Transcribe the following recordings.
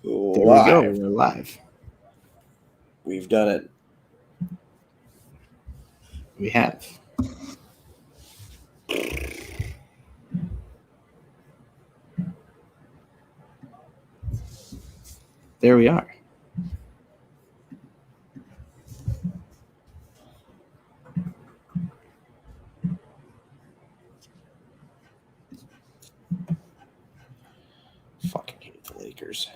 There we go. We're live. We've done it. We have. There we are. Fucking hate the Lakers.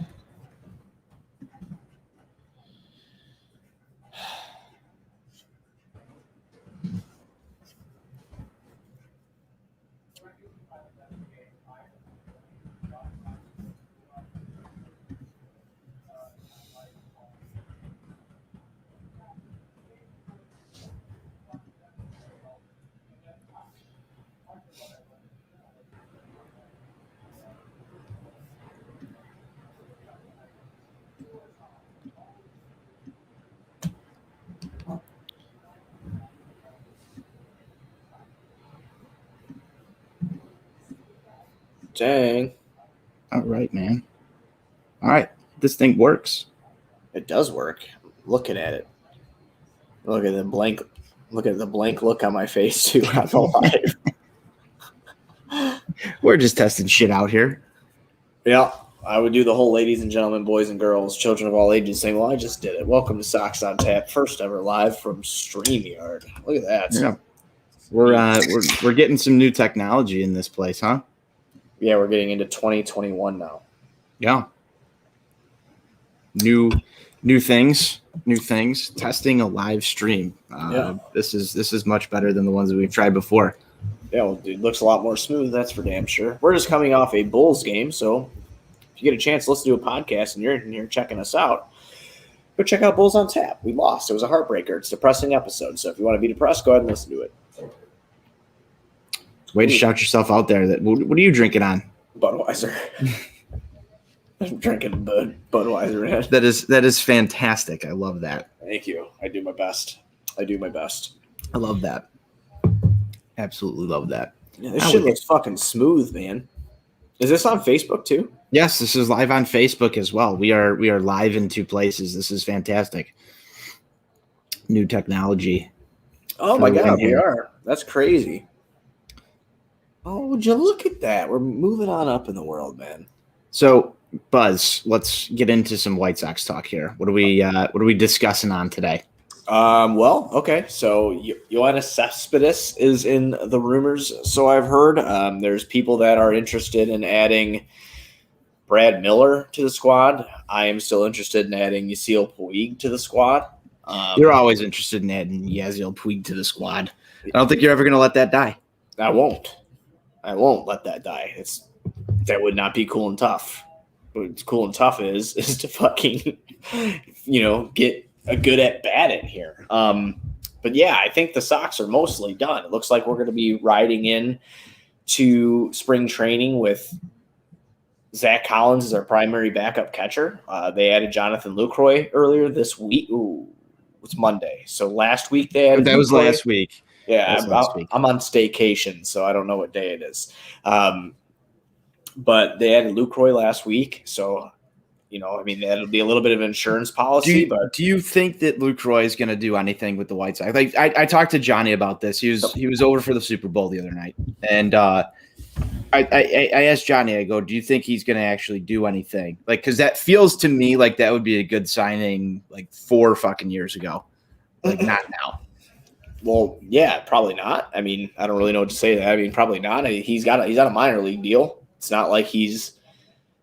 Dang. All right, man. All right. This thing works. It does work. I'm looking at it. Look at the blank look on my face too on the live. We're just testing shit out here. Yeah. I would do the whole ladies and gentlemen, boys and girls, children of all ages saying, well, I just did it. Welcome to Sox On Tap, first ever live from StreamYard. Look at that. Yeah. We're getting some new technology in this place, huh? Yeah, we're getting into 2021 now. Yeah. New things. Testing a live stream. Yeah. This is much better than the ones that we've tried before. Yeah, well, dude, looks a lot more smooth. That's for damn sure. We're just coming off a Bulls game, so if you get a chance, let's do a podcast and you're in here checking us out. Go check out Bulls on Tap. We lost. It was a heartbreaker. It's a depressing episode. So if you want to be depressed, go ahead and listen to it. Way to shout yourself out there. What are you drinking on? Budweiser. I'm drinking Budweiser, man. That is fantastic. I love that. Thank you. I do my best. I love that. Absolutely love that. Yeah, this shit looks fucking smooth, man. Is this on Facebook too? Yes, this is live on Facebook as well. We are live in two places. This is fantastic. New technology. Oh my God, we are. That's crazy. Oh, would you look at that? We're moving on up in the world, man. So, Buzz, let's get into some White Sox talk here. What are we discussing on today? Well, okay. So Yoenis Cespedes is in the rumors. So I've heard there's people that are interested in adding Brad Miller to the squad. I am still interested in adding Yasiel Puig to the squad. You're always interested in adding Yasiel Puig to the squad. I don't think you're ever going to let that die. I won't let that die. That would not be cool and tough. What's cool and tough is to fucking, get a good at bat in here. But yeah, I think the Sox are mostly done. It looks like we're going to be riding in to spring training with Zach Collins as our primary backup catcher. They added Jonathan Lucroy earlier this week. Ooh, it's Monday. So last week they added. That was Lucroy. last week. Yeah, I'm on staycation, so I don't know what day it is. But they added Lucroy last week, so that'll be a little bit of an insurance policy. Do you think that Lucroy is going to do anything with the White Sox? Like I talked to Johnny about this. He was over for the Super Bowl the other night, and I asked Johnny. I go, do you think he's going to actually do anything? Like, because that feels to me like that would be a good signing, like 4 fucking years ago, like not now. Well, yeah, probably not. I mean, I don't really know what to say to that. I mean, probably not. He's on a minor league deal. It's not like he's,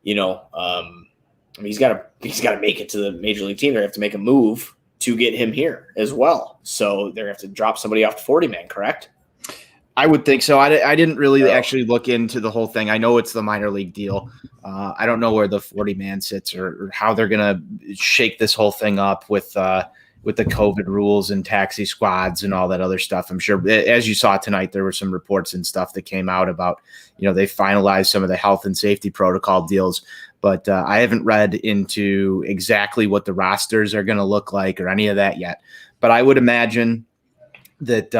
he's got to make it to the major league team. They have to make a move to get him here as well. So they're going to have to drop somebody off the 40-man, correct? I would think so. I didn't really actually look into the whole thing. I know it's the minor league deal. I don't know where the 40-man sits or how they're going to shake this whole thing up with the COVID rules and taxi squads and all that other stuff. I'm sure, as you saw tonight, there were some reports and stuff that came out about, they finalized some of the health and safety protocol deals, but I haven't read into exactly what the rosters are going to look like or any of that yet. But I would imagine that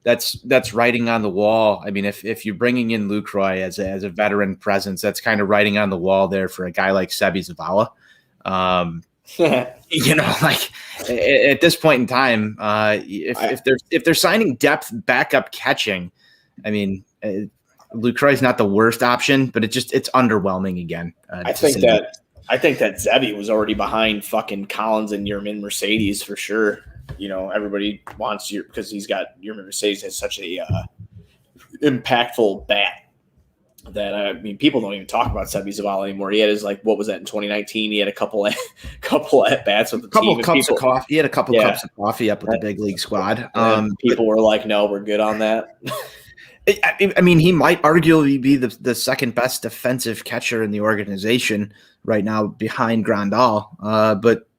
that's writing on the wall. I mean, if you're bringing in Lucroy as a veteran presence, that's kind of writing on the wall there for a guy like Sebi Zavala. Like at this point in time, if they're signing depth backup catching, I mean, Lucroy's not the worst option, but it's underwhelming again. I think that Zebby was already behind fucking Collins and Yermin Mercedes for sure. Everybody wants because he's got Yermin Mercedes has such a impactful bat that people don't even talk about Sebi Zavala anymore. He had his what was that in 2019? He had a couple at bats with the team. Cups of coffee. He had a couple cups of coffee up with the big league squad. People were like, "No, we're good on that." I mean, he might arguably be the second best defensive catcher in the organization right now behind Grandal. But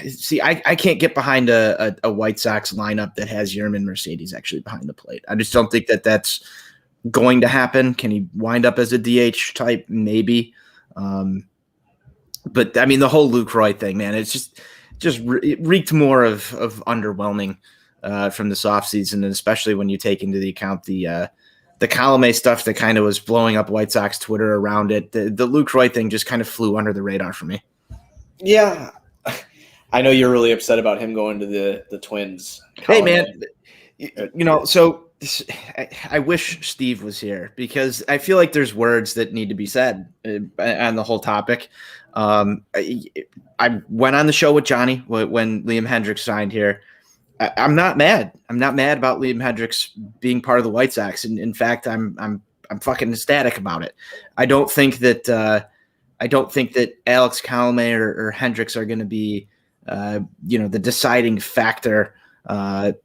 see, I can't get behind a White Sox lineup that has Yermin Mercedes actually behind the plate. I just don't think that going to happen. Can he wind up as a DH type? Maybe. But I mean, the whole Lucroy thing, man, it's it reeked more of underwhelming from this offseason, and especially when you take into the account the Colomé stuff that kind of was blowing up White Sox Twitter around it. The Lucroy thing just kind of flew under the radar for me. Yeah. I know you're really upset about him going to the Twins. Hey, man, so I wish Steve was here because I feel like there's words that need to be said on the whole topic. I went on the show with Johnny when Liam Hendriks signed here. I'm not mad. I'm not mad about Liam Hendriks being part of the White Sox. And in fact, I'm fucking ecstatic about it. I don't think that Alex Colomé or Hendriks are going to be the deciding factor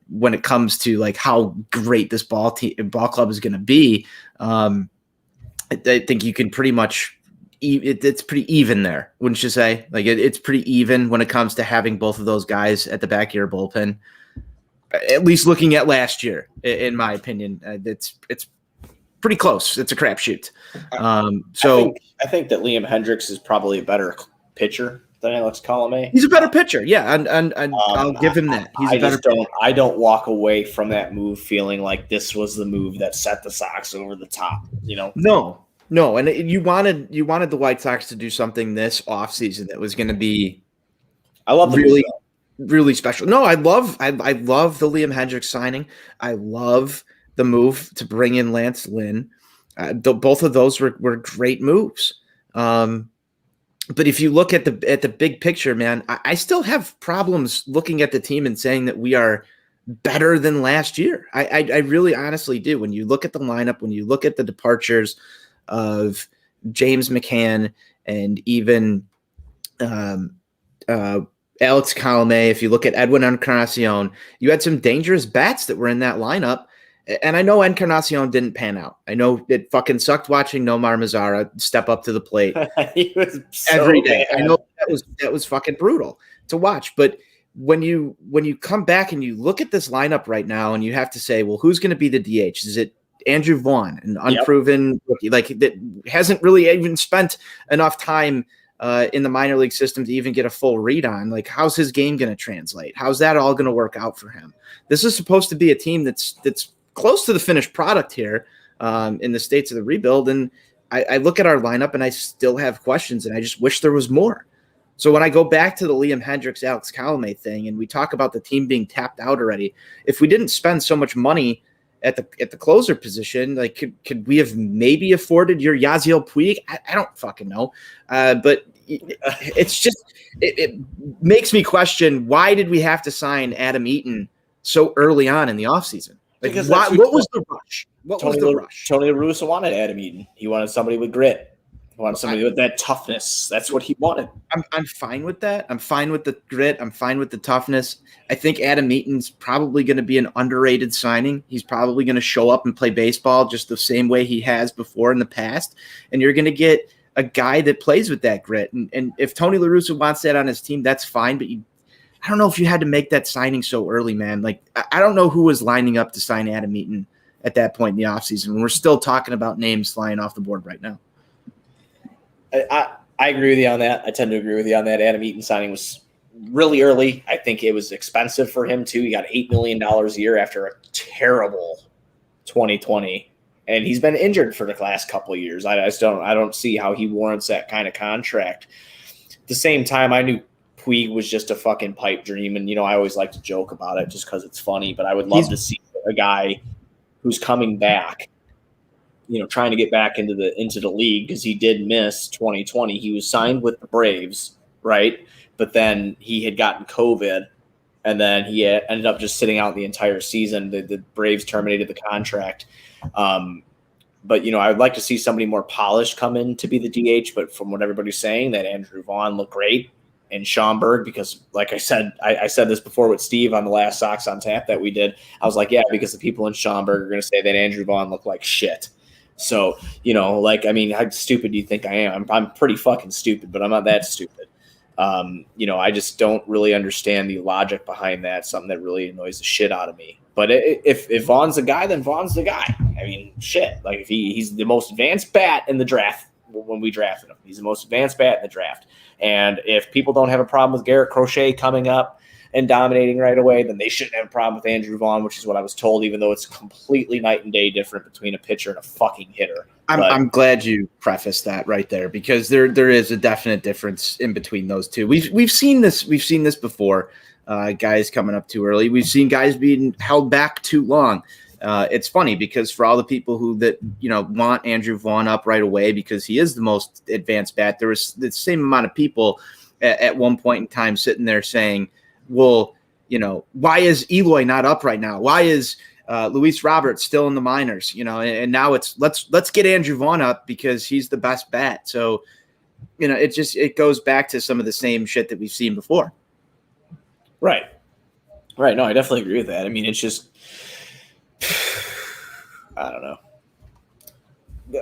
when it comes to how great this ball club is going to be. I think you can pretty much it's pretty even there, wouldn't you say? It's pretty even when it comes to having both of those guys at the back of your bullpen. At least looking at last year, in my opinion, it's pretty close. It's a crapshoot. So I think that Liam Hendriks is probably a better pitcher than Alex Colomé. He's a better pitcher, yeah, and I'll give him that. I don't walk away from that move feeling like this was the move that set the Sox over the top. No, and you wanted the White Sox to do something this offseason that was going to be. I love the really, really special. No, I love the Liam Hendriks signing. I love the move to bring in Lance Lynn. Both of those were great moves. But if you look at the big picture, man, I still have problems looking at the team and saying that we are better than last year. I really honestly do. When you look at the lineup, when you look at the departures of James McCann and even Alex Colomé, if you look at Edwin Encarnacion, you had some dangerous bats that were in that lineup. And I know Encarnacion didn't pan out. I know it fucking sucked watching Nomar Mazara step up to the plate he was every day. Bad. I know that was fucking brutal to watch. But when you come back and you look at this lineup right now, and you have to say, well, who's going to be the DH? Is it Andrew Vaughn, an unproven rookie, that hasn't really even spent enough time in the minor league system to even get a full read on? How's his game going to translate? How's that all going to work out for him? This is supposed to be a team that's close to the finished product here in the states of the rebuild. And I look at our lineup and I still have questions, and I just wish there was more. So when I go back to the Liam Hendriks, Alex Colomé thing, and we talk about the team being tapped out already, if we didn't spend so much money at the closer position, could we have maybe afforded your Yasiel Puig? I don't fucking know. But it's just, it makes me question, why did we have to sign Adam Eaton so early on in the offseason? What was the rush? Tony La Russa wanted Adam Eaton. He wanted somebody with grit. He wanted somebody with that toughness. That's what he wanted. I'm fine with that. I'm fine with the grit. I'm fine with the toughness. I think Adam Eaton's probably going to be an underrated signing. He's probably going to show up and play baseball just the same way he has before in the past. And you're going to get a guy that plays with that grit. And if Tony La Russa wants that on his team, that's fine. But I don't know if you had to make that signing so early, man. I don't know who was lining up to sign Adam Eaton at that point in the offseason when we're still talking about names flying off the board right now. I agree with you on that. I tend to agree with you on that. Adam Eaton signing was really early. I think it was expensive for him too. He got $8 million a year after a terrible 2020, and he's been injured for the last couple of years. I don't see how he warrants that kind of contract. the same time, I knew Puig was just a fucking pipe dream. And, I always like to joke about it just because it's funny. But I would love to see a guy who's coming back, trying to get back into the league, because he did miss 2020. He was signed with the Braves, right? But then he had gotten COVID, and then he ended up just sitting out the entire season. The Braves terminated the contract. But, I would like to see somebody more polished come in to be the DH. But from what everybody's saying, that Andrew Vaughn looked great, and Schaumburg, because like I said, I said this before with Steve on the last Sox on Tap that we did. I was like, yeah, because the people in Schaumburg are going to say that Andrew Vaughn looked like shit. So, how stupid do you think I am? I'm pretty fucking stupid, but I'm not that stupid. I just don't really understand the logic behind that. Something that really annoys the shit out of me. But if Vaughn's the guy, then Vaughn's the guy. I mean, shit. Like, if he's the most advanced bat in the draft when we drafted him. He's the most advanced bat in the draft. And if people don't have a problem with Garrett Crochet coming up and dominating right away, then they shouldn't have a problem with Andrew Vaughn, which is what I was told, even though it's completely night and day different between a pitcher and a fucking hitter. I'm glad you prefaced that right there, because there is a definite difference in between those two. We've seen this before. Guys coming up too early. We've seen guys being held back too long. It's funny because for all the people who want Andrew Vaughn up right away because he is the most advanced bat, there was the same amount of people at one point in time sitting there saying, well, why is Eloy not up right now? Why is Luis Roberts still in the minors? And now it's let's get Andrew Vaughn up because he's the best bat. So, it goes back to some of the same shit that we've seen before. Right. No, I definitely agree with that. I mean, it's just, I don't know.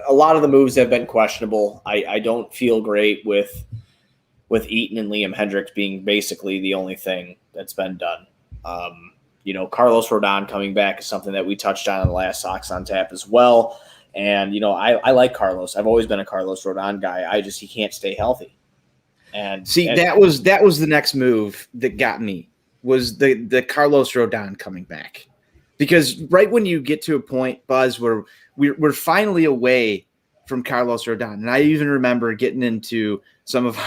A lot of the moves have been questionable. I don't feel great with Eaton and Liam Hendricks being basically the only thing that's been done. Carlos Rodon coming back is something that we touched on in the last Sox on Tap as well. And, I like Carlos. I've always been a Carlos Rodon guy. He can't stay healthy. And that was the next move that got me, was the Carlos Rodon coming back. Because right when you get to a point, Buzz, where we're finally away from Carlos Rodon, and I even remember getting into some of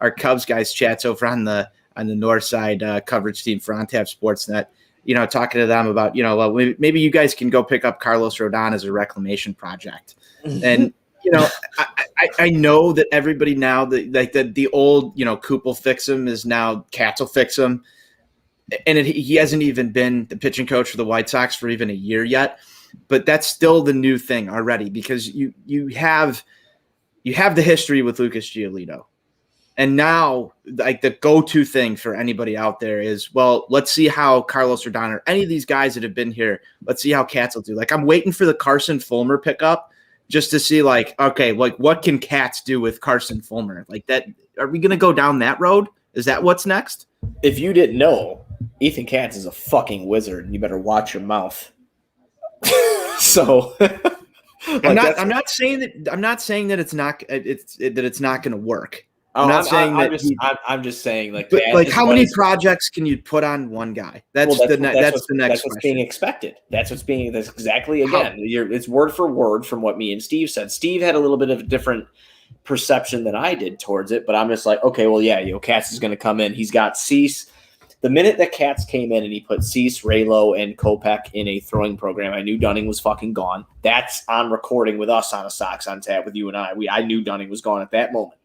our Cubs guys chats over on the north side coverage team for On Tap Sportsnet, talking to them about, well, maybe you guys can go pick up Carlos Rodon as a reclamation project. And, I know that everybody now, the old, Coop will fix him is now Katz will fix him. And he hasn't even been the pitching coach for the White Sox for even a year yet. But that's still the new thing already, because you have the history with Lucas Giolito. And now, like, the go-to thing for anybody out there is, well, let's see how Carlos Rodon or any of these guys that have been here, let's see how Katz will do. Like, I'm waiting for the Carson Fulmer pickup just to see, like, okay, like, what can Katz do with Carson Fulmer? Like, that, are we going to go down that road? Is that what's next? If you didn't know, Ethan Katz is a fucking wizard, and you better watch your mouth. So I'm not saying that it's not going to work. I'm just saying, like, how many projects can you put on one guy? That's the next that's what's question. being expected. That's exactly, again, it's word for word from what me and Steve said. Steve had a little bit of a different perception than I did towards it, but I'm just like, okay, well, yeah, Katz is going to come in. He's got Cease. The minute that Katz came in and he put Cease, Raylo, and Kopech in a throwing program, I knew Dunning was fucking gone. That's on recording with us on a Sox on Tap with you and I knew Dunning was gone at that moment.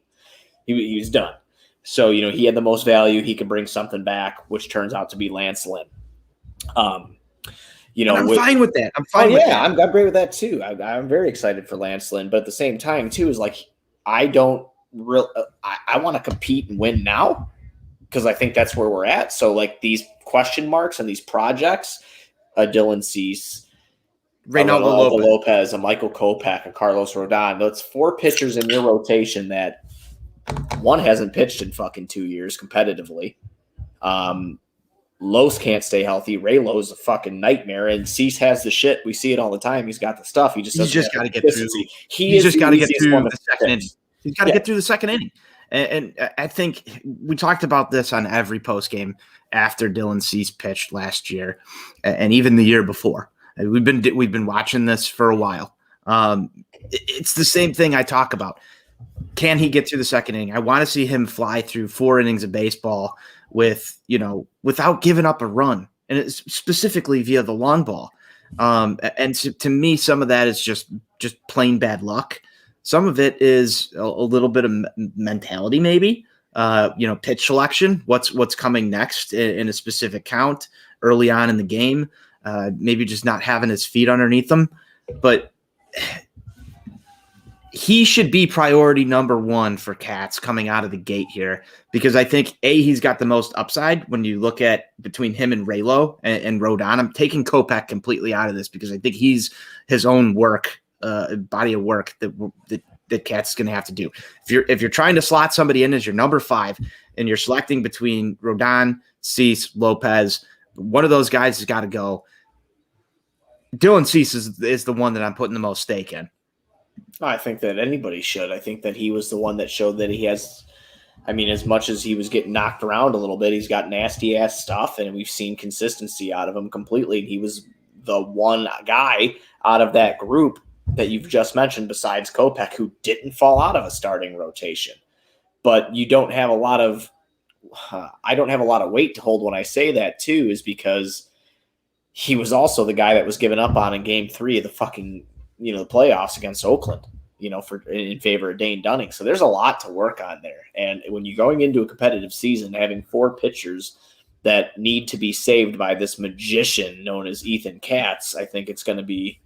He was done. So, he had the most value. He could bring something back, which turns out to be Lance Lynn. I'm fine with that. I'm fine with that. I'm great with that too. I'm very excited for Lance Lynn, but at the same time too is like, I want to compete and win now, because I think that's where we're at. So, like, these question marks and these projects, Dylan Cease, Reynaldo Lopez, a Michael Kopech, and Carlos Rodon. That's 4 pitchers in your rotation that one hasn't pitched in fucking 2 years competitively. Los can't stay healthy. Raylo's a fucking nightmare, and Cease has the shit. We see it all the time. He's got the stuff. He's just got to get through. He's just got to get through the second inning. He's got to get through the second inning. And I think we talked about this on every post game after Dylan Cease pitched last year, and even the year before. We've been watching this for a while. It's the same thing I talk about. Can he get through the second inning? I want to see him fly through 4 innings of baseball without giving up a run, and it's specifically via the long ball. And to me, some of that is just plain bad luck. Some of it is a little bit of mentality, maybe. Pitch selection. What's coming next in a specific count early on in the game. Maybe just not having his feet underneath him, but he should be priority number 1 for Cats coming out of the gate here, because I think he's got the most upside when you look at between him and Raylo and Rodon. I'm taking Kopech completely out of this because I think he's his own body of work that Cats is going to have to do. If you're trying to slot somebody in as your number 5 and you're selecting between Rodon, Cease, Lopez, one of those guys has got to go. Dylan Cease is the one that I'm putting the most stake in. I think that anybody should. I think that he was the one that showed that he has, as much as he was getting knocked around a little bit, he's got nasty ass stuff, and we've seen consistency out of him completely. He was the one guy out of that group that you've just mentioned, besides Kopech, who didn't fall out of a starting rotation. But you don't have a lot of, I don't have a lot of weight to hold when I say that too, is because he was also the guy that was given up on in Game 3 of the fucking, the playoffs against Oakland, in favor of Dane Dunning. So there's a lot to work on there. And when you're going into a competitive season, having 4 pitchers that need to be saved by this magician known as Ethan Katz, I think it's going to be,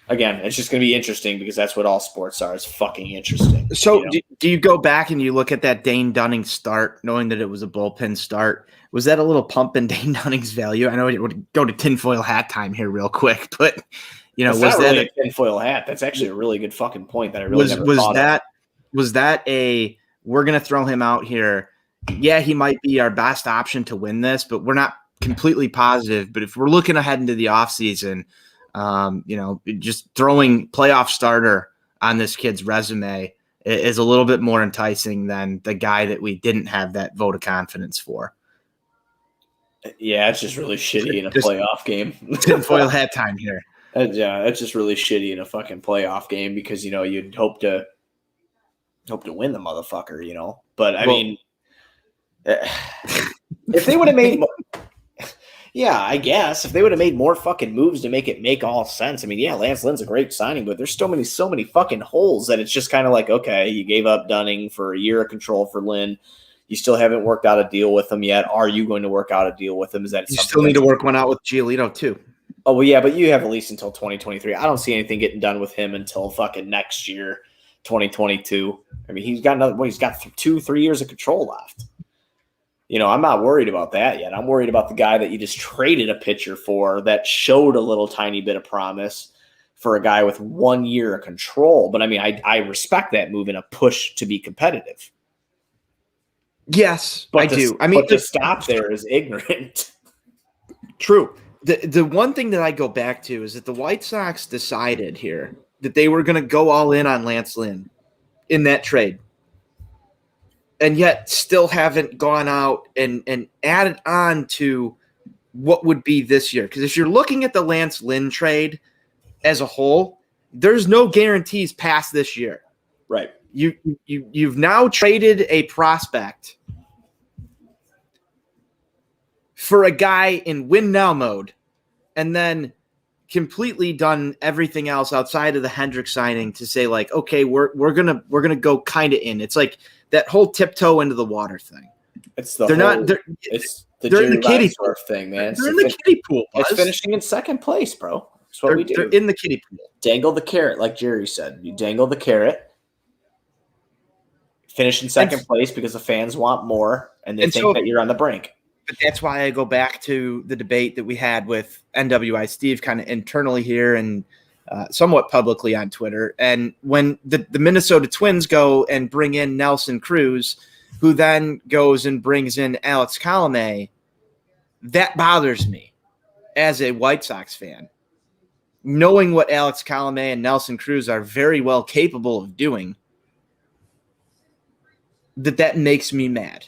again, it's just going to be interesting, because that's what all sports are, is fucking interesting. So do you go back and you look at that Dane Dunning start, knowing that it was a bullpen start? Was that a little pump in Dane Dunning's value? I know it would go to tinfoil hat time here real quick, but was that really a tinfoil hat? That's actually a really good fucking point that I really never thought of. Was that we're going to throw him out here? Yeah, he might be our best option to win this, but we're not completely positive. But if we're looking ahead into the offseason, just throwing playoff starter on this kid's resume is a little bit more enticing than the guy that we didn't have that vote of confidence for. Yeah, it's just really shitty in a playoff game. Tinfoil hat time here. Yeah, it's just really shitty in a fucking playoff game, because you'd hope to win the motherfucker, But if they would have made, yeah, I guess if they would have made more fucking moves to make it make all sense. Lance Lynn's a great signing, but there's so many fucking holes that it's just kind of like, okay, you gave up Dunning for a year of control for Lynn. You still haven't worked out a deal with him yet. Are you going to work out a deal with him? Is that you still need to work one out with Giolito too? Oh, well, yeah, but you have at least until 2023. I don't see anything getting done with him until fucking next year, 2022. He's got 2-3 years of control left. I'm not worried about that yet. I'm worried about the guy that you just traded a pitcher for that showed a little tiny bit of promise for a guy with 1 year of control. But I respect that move in a push to be competitive. Yes, but I do. But to stop there is ignorant. True. The one thing that I go back to is that the White Sox decided here that they were going to go all in on Lance Lynn in that trade, and yet still haven't gone out and added on to what would be this year. Because if you're looking at the Lance Lynn trade as a whole, there's no guarantees past this year. Right. You've now traded a prospect for a guy in win now mode, and then completely done everything else outside of the Hendricks signing to say, like, okay, we're gonna go kind of in. It's like that whole tiptoe into the water thing. It's the they're in the kiddie pool thing, man. They're in the kiddie pool. It's finishing in second place, bro. That's what we do. They're in the kiddie pool. Dangle the carrot, like Jerry said. You dangle the carrot. Finish in second place because the fans want more, and they think that you're on the brink. But that's why I go back to the debate that we had with NWI Steve kind of internally here and somewhat publicly on Twitter. And when the Minnesota Twins go and bring in Nelson Cruz, who then goes and brings in Alex Colomé, that bothers me as a White Sox fan. Knowing what Alex Colomé and Nelson Cruz are very well capable of doing, that makes me mad.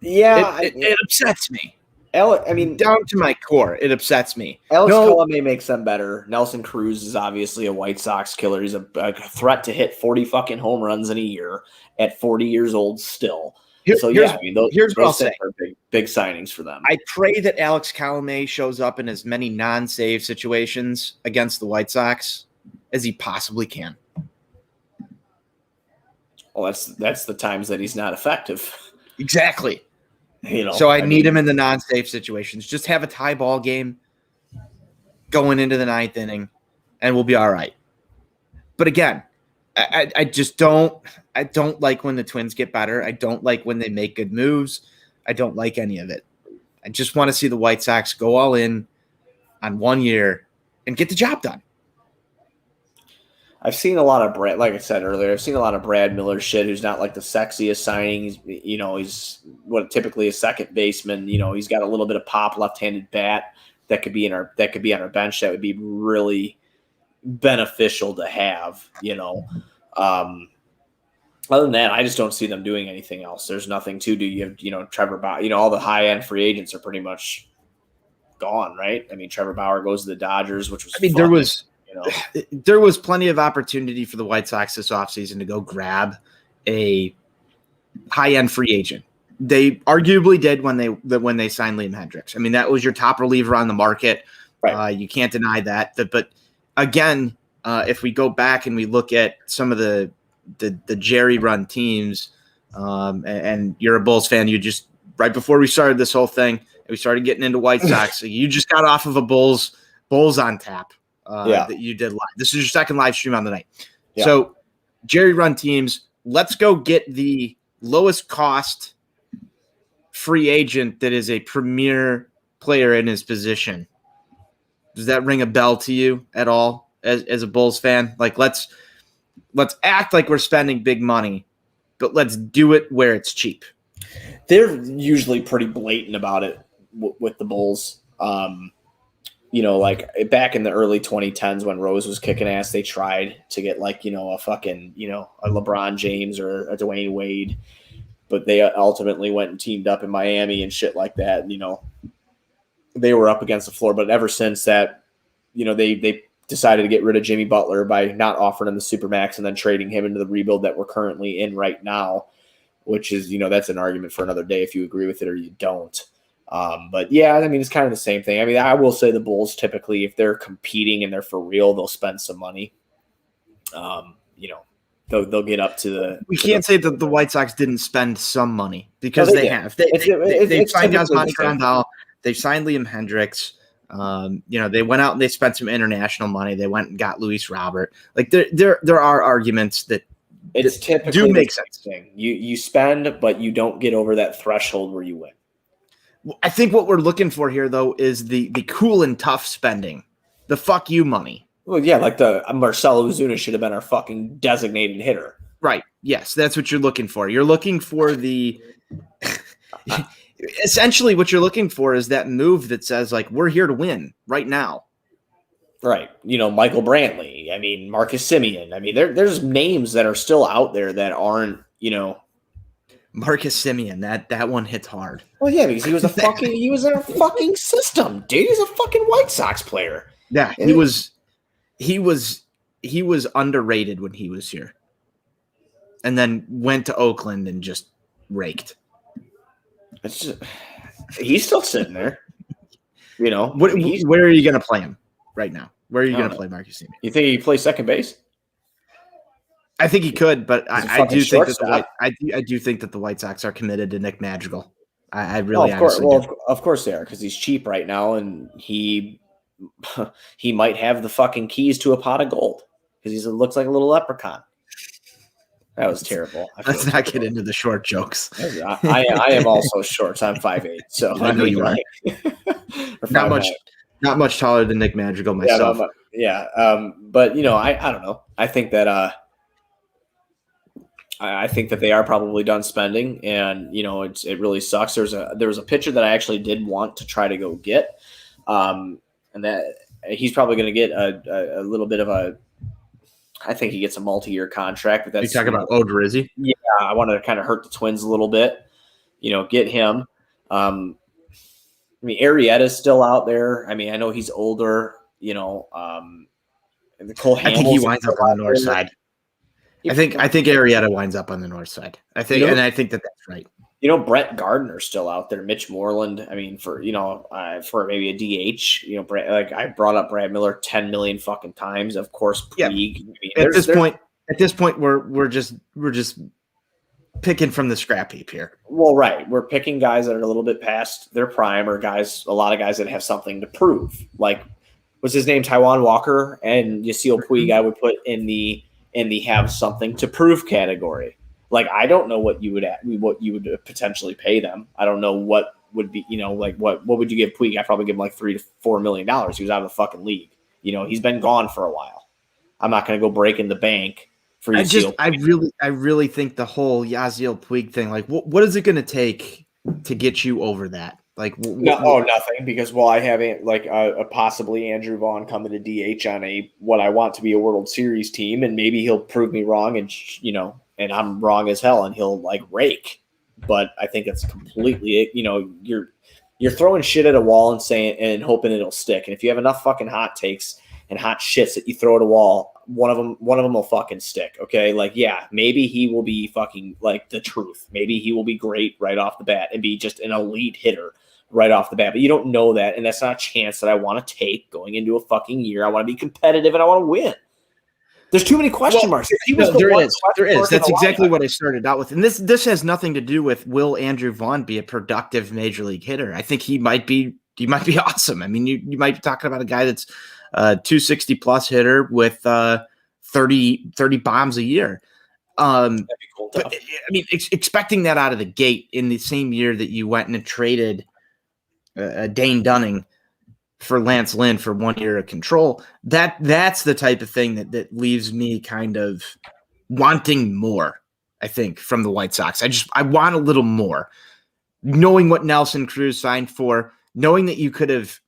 Yeah, it upsets me. I mean, down to my core, it upsets me. Alex No, Colomé makes them better. Nelson Cruz is obviously a White Sox killer. He's a threat to hit 40 fucking home runs in a year at 40 years old still. So, yeah, I mean, here's what I'll those say. are big signings for them. I pray that Alex Colomé shows up in as many non-save situations against the White Sox as he possibly can. Well, that's the times that he's not effective. Exactly. So I need him in the non-save situations. Just have a tie ball game going into the 9th inning, and we'll be all right. But again, I just don't like when the Twins get better. I don't like when they make good moves. I don't like any of it. I just want to see the White Sox go all in on 1 year and get the job done. I've seen a lot of Brad, like I said earlier, I've seen a lot of Brad Miller shit who's not like the sexiest signing. He's what typically a second baseman. He's got a little bit of pop, left-handed bat that could be on our bench. That would be really beneficial to have. Other than that, I just don't see them doing anything else. There's nothing to do. You have, Trevor Bauer. All the high-end free agents are pretty much gone, right? I mean, Trevor Bauer goes to the Dodgers, which was there was plenty of opportunity for the White Sox this offseason to go grab a high-end free agent. They arguably did when they signed Liam Hendricks. I mean, that was your top reliever on the market. Right. You can't deny that. But again, if we go back and we look at some of the Jerry run teams, and you're a Bulls fan, you just right before we started this whole thing, we started getting into White Sox. You just got off of a Bulls on Tap. That you did live. This is your second live stream on the night. Yeah. So Jerry run teams, let's go get the lowest cost free agent that is a premier player in his position. Does that ring a bell to you at all as a Bulls fan? Like let's act like we're spending big money, but let's do it where it's cheap. They're usually pretty blatant about it with the Bulls. Like back in the early 2010s when Rose was kicking ass, they tried to get a fucking, a LeBron James or a Dwayne Wade, but they ultimately went and teamed up in Miami and shit like that. They were up against the floor, but ever since that, they decided to get rid of Jimmy Butler by not offering him the Supermax and then trading him into the rebuild that we're currently in right now, which is, that's an argument for another day if you agree with it or you don't. But yeah, I mean, it's kind of the same thing. I mean, I will say the Bulls typically, if they're competing and they're for real, they'll spend some money. They'll get up to the. We can't say that the White Sox didn't spend some money because they have. They signed Yasmani Grandal. They signed Liam Hendricks. They went out and they spent some international money. They went and got Luis Robert. Like there are arguments that it's typically do make sense. Thing. You spend, but you don't get over that threshold where you win. I think what we're looking for here, though, is the cool and tough spending, the fuck you money. Well, yeah, like the Marcelo Ozuna should have been our fucking designated hitter. Right. Yes, that's what you're looking for. You're looking for the essentially what you're looking for is that move that says, like, we're here to win right now. Right. Michael Brantley. I mean, Marcus Semien. I mean, there's names that are still out there that aren't, Marcus Semien, that one hits hard. Well, yeah, because he was in a fucking system, dude. He's a fucking White Sox player. Yeah, he was underrated when he was here. And then went to Oakland and just raked. He's still sitting there. Where are you going to play him right now? Where are you going to play Marcus Semien? You think he plays second base? I think he could, but I do think that the White Sox are committed to Nick Madrigal. I really honestly do. Of course they are, because he's cheap right now, and he might have the fucking keys to a pot of gold because he looks like a little leprechaun. That was terrible. Let's not get into the short jokes. I am also short. I'm 5'8", so I know you are. Not much taller than Nick Madrigal myself. But I don't know. I think that I think that they are probably done spending, and it really sucks. There was a pitcher that I actually did want to try to go get, and that he's probably going to get a little bit of a. I think he gets a multi-year contract. But that's you talking about Odorizzi? Yeah, I want to kind of hurt the Twins a little bit. Get him. I mean, Arrieta's still out there. I mean, I know he's older. You know, Cole Hamels. I think he winds up on the north side. I think Arrieta winds up on the north side. I think that's right. You know, Brett Gardner's still out there. Mitch Moreland. I mean, for maybe a DH. You know, like I brought up Brad Miller 10 million fucking times. Of course, Puig. Yeah. I mean, at this point, we're just picking from the scrap heap here. Well, right. We're picking guys that are a little bit past their prime, or a lot of guys that have something to prove. Like, what's his name? Taijuan Walker and Yasiel Puig. I would put in the have something to prove category. Like, I don't know what you would potentially pay them. I don't know what would be, like what would you give Puig? I'd probably give him like $3 to $4 million. He was out of the fucking league. He's been gone for a while. I'm not going to go break in the bank for Yasiel Puig. I really think the whole Yasiel Puig thing, like, what is it going to take to get you over that? Like, nothing, because I have a possibly Andrew Vaughn coming to DH on what I want to be a World Series team, and maybe he'll prove me wrong, and I'm wrong as hell, and he'll rake. But I think it's completely, you're throwing shit at a wall and saying and hoping it'll stick. And if you have enough fucking hot takes and hot shits that you throw at a wall, one of them will fucking stick. Okay, maybe he will be fucking the truth. Maybe he will be great right off the bat and be just an elite hitter right off the bat. But you don't know that, and that's not a chance that I want to take going into a fucking year. I want to be competitive and I want to win. There's too many question marks. There is. That's exactly what I started out with. And this has nothing to do with, will Andrew Vaughn be a productive major league hitter? I think he might be awesome. I mean, you might be talking about a guy that's 260 plus hitter with 30 bombs a year. That'd be cool. But, I mean, expecting that out of the gate in the same year that you went and traded Dane Dunning for Lance Lynn for 1 year of control, that's the type of thing that leaves me kind of wanting more, I think, from the White Sox. I want a little more. Knowing what Nelson Cruz signed for, knowing that you could have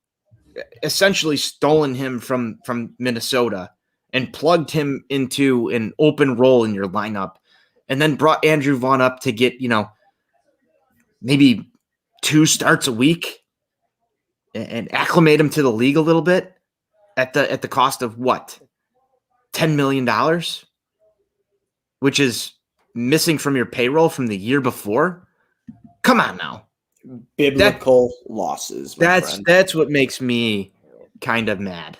essentially stolen him from Minnesota and plugged him into an open role in your lineup, and then brought Andrew Vaughn up to get, maybe 2 starts a week and acclimate him to the league a little bit at the cost of what? $10 million, which is missing from your payroll from the year before. Come on now. Biblical losses. That's what makes me kind of mad.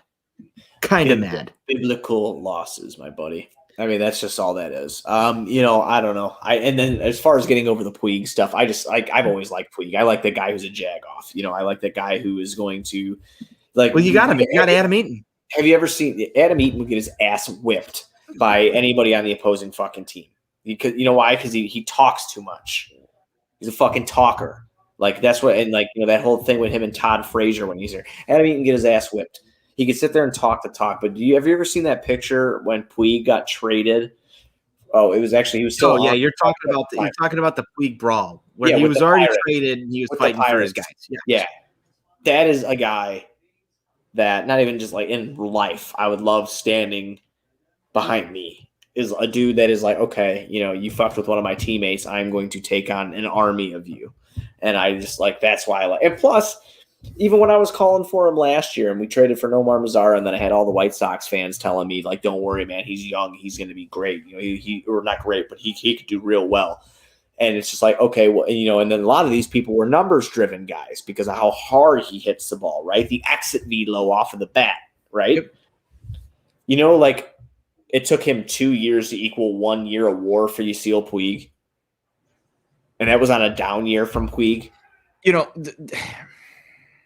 Biblical losses, my buddy. I mean, that's just all that is. I don't know. And then as far as getting over the Puig stuff, I've always liked Puig. I like the guy who's a jagoff. I like the guy who is going to Well, you got him. You got Adam Eaton. Have you ever seen Adam Eaton would get his ass whipped by anybody on the opposing fucking team? Because you know why? Because he talks too much. He's a fucking talker. That's what, and that whole thing with him and Todd Frazier when he's there. Adam Eaton get his ass whipped. He could sit there and talk the talk, but have you ever seen that picture when Puig got traded? Oh, it was actually he was still. Oh yeah, you're talking about the Puig brawl where he was already traded and he was fighting for his guys. Yeah, that is a guy that not even just in life I would love standing behind me. Is a dude that is okay, you fucked with one of my teammates. I'm going to take on an army of you, and I just that's why I like. And plus, even when I was calling for him last year and we traded for Nomar Mazara, and then I had all the White Sox fans telling me, don't worry, man, he's young. He's going to be great. He or not great, but he could do real well. And it's just okay, well, and then a lot of these people were numbers driven guys because of how hard he hits the ball, right? The exit velo off of the bat, right? Yep. It took him 2 years to equal 1 year of WAR for Yasiel Puig. And that was on a down year from Puig.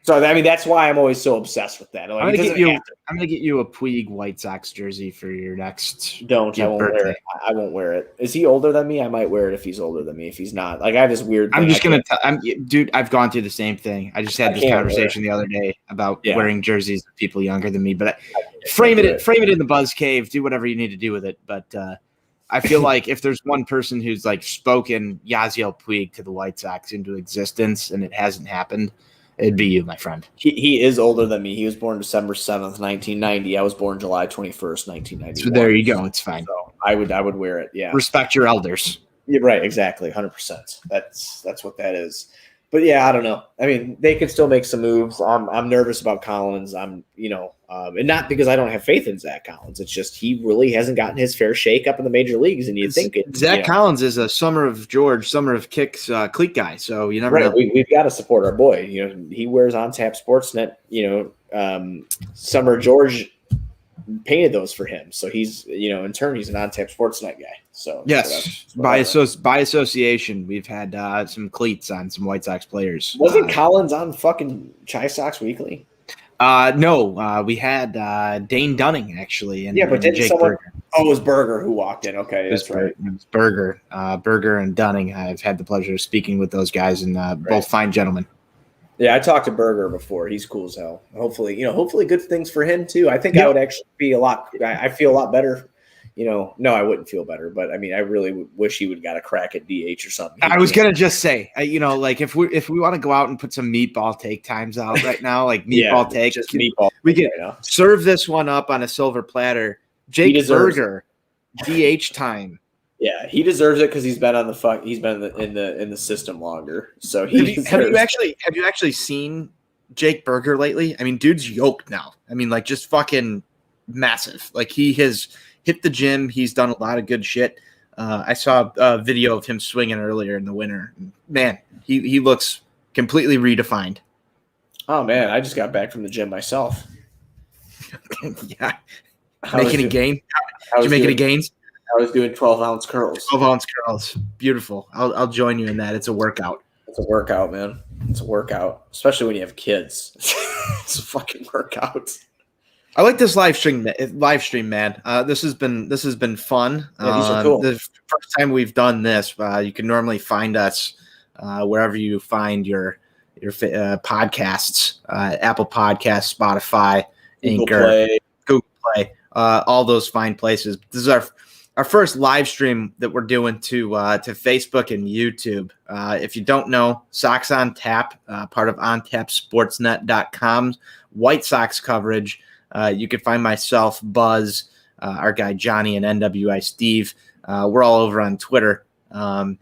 So, I mean, that's why I'm always so obsessed with that. I'm gonna get you a Puig White Sox jersey for your next. I won't wear it. I won't wear it. Is he older than me? I might wear it if he's older than me. If he's not, I have this weird. I'm just gonna dude. I've gone through the same thing. I just had this conversation the other day about wearing jerseys of people younger than me. But frame it in the Buzz Cave. Do whatever you need to do with it. But I feel like if there's one person who's spoken Yasiel Puig to the White Sox into existence and it hasn't happened, it'd be you, my friend. He is older than me. He was born December 7th, 1990. I was born July 21st, 1990. So there you go. It's fine. So I would wear it. Yeah. Respect your elders. Yeah, right. Exactly. 100%. That's what that is. But yeah, I don't know. I mean, they could still make some moves. I'm nervous about Collins. And not because I don't have faith in Zach Collins. It's just he really hasn't gotten his fair shake up in the major leagues, and you'd think Zach Collins is a summer of George, summer of kicks cleat guy. So you never know. We've got to support our boy. He wears On Tap Sportsnet. Summer George painted those for him, so he's in turn he's an On Tap Sportsnet guy. So yes, by association, we've had some cleats on some White Sox players. Wasn't Collins on fucking Chi Sox Weekly? No, we had Dane Dunning actually, and but didn't Jake someone? Berger. Oh, it was Berger who walked in. Okay, that's right. It was Berger and Dunning. I've had the pleasure of speaking with those guys, and both fine gentlemen. Yeah, I talked to Berger before. He's cool as hell. Hopefully good things for him too. I think I would actually be I feel a lot better. No, I wouldn't feel better, but I mean, I really wish he would got a crack at DH or something. I was gonna just say, like if we want to go out and put some meatball take times out right now, like meatball take, just meatball. We can serve this one up on a silver platter. Jake Berger, DH time. Yeah, he deserves it because he's been on the he's been in the system longer. So have you actually seen Jake Berger lately? I mean, dude's yoked now. I mean, like just fucking massive. Like he has hit the gym. He's done a lot of good shit. I saw a video of him swinging earlier in the winter. Man, he looks completely redefined. Oh man, I just got back from the gym myself. Yeah, making a gain. Did you make any gains? I was doing 12-ounce curls. 12-ounce curls. Beautiful. I'll join you in that. It's a workout. It's a workout, man. It's a workout, especially when you have kids. It's a fucking workout. I like this live stream, man. This has been fun. Yeah, these are cool. The first time we've done this. You can normally find us wherever you find your podcasts, Apple Podcasts, Spotify, Anchor, Google Play, all those fine places. This is our first live stream that we're doing to Facebook and YouTube. If you don't know, Sox On Tap, part of OnTapSportsNet.com's White Sox coverage. You can find myself, Buzz, our guy Johnny, and NWI Steve. We're all over on Twitter. We live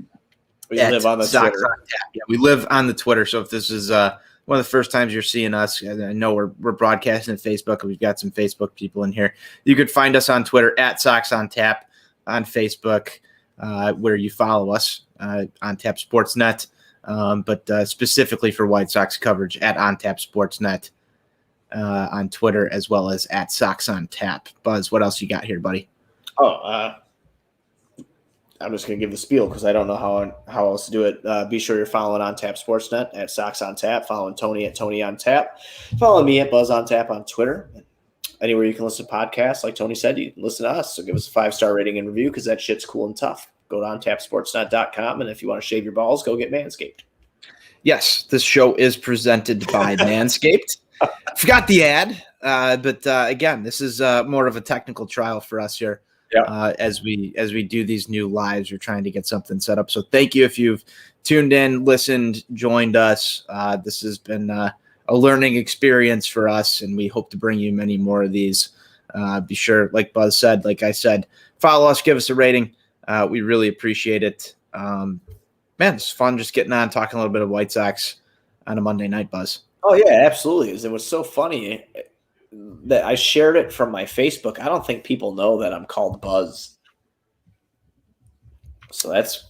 on the Twitter. Yeah, we live on the Twitter. So if this is one of the first times you're seeing us, I know we're broadcasting at Facebook, and we've got some Facebook people in here. You could find us on Twitter at Sox On Tap, on Facebook, where you follow us on Tap Sportsnet, but specifically for White Sox coverage at On Tap Sportsnet. On Twitter, as well as at Sox On Tap. Buzz, what else you got here, buddy? I'm just going to give the spiel because I don't know how else to do it. Be sure you're following On Tap Sportsnet at Sox On Tap, following Tony at Tony On Tap, following me at Buzz On Tap on Twitter. Anywhere you can listen to podcasts, like Tony said, you can listen to us. So give us a 5-star rating and review because that shit's cool and tough. Go to OnTapSportsNet.com, and if you want to shave your balls, go get Manscaped. Yes, this show is presented by Manscaped. Forgot the ad, but again, this is more of a technical trial for us here. As we do these new lives, we're trying to get something set up. So thank you if you've tuned in, listened, joined us. This has been a learning experience for us, and we hope to bring you many more of these. Be sure, like Buzz said, like I said, follow us, give us a rating. We really appreciate it. Man, it's fun just getting on, talking a little bit of White Sox on a Monday night, Buzz. Oh, yeah, absolutely. It was so funny that I shared it from my Facebook. I don't think people know that I'm called Buzz. So that's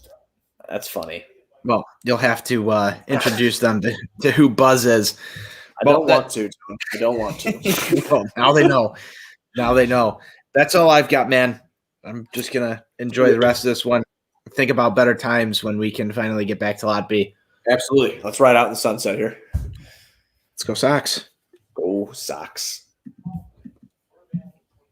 funny. Well, you'll have to introduce them to who Buzz is. I don't want to. Well, now they know. Now they know. That's all I've got, man. I'm just going to enjoy the rest of this one. Think about better times when we can finally get back to Lot B. Absolutely. Let's ride out in the sunset here. Let's go Sox. Go Sox.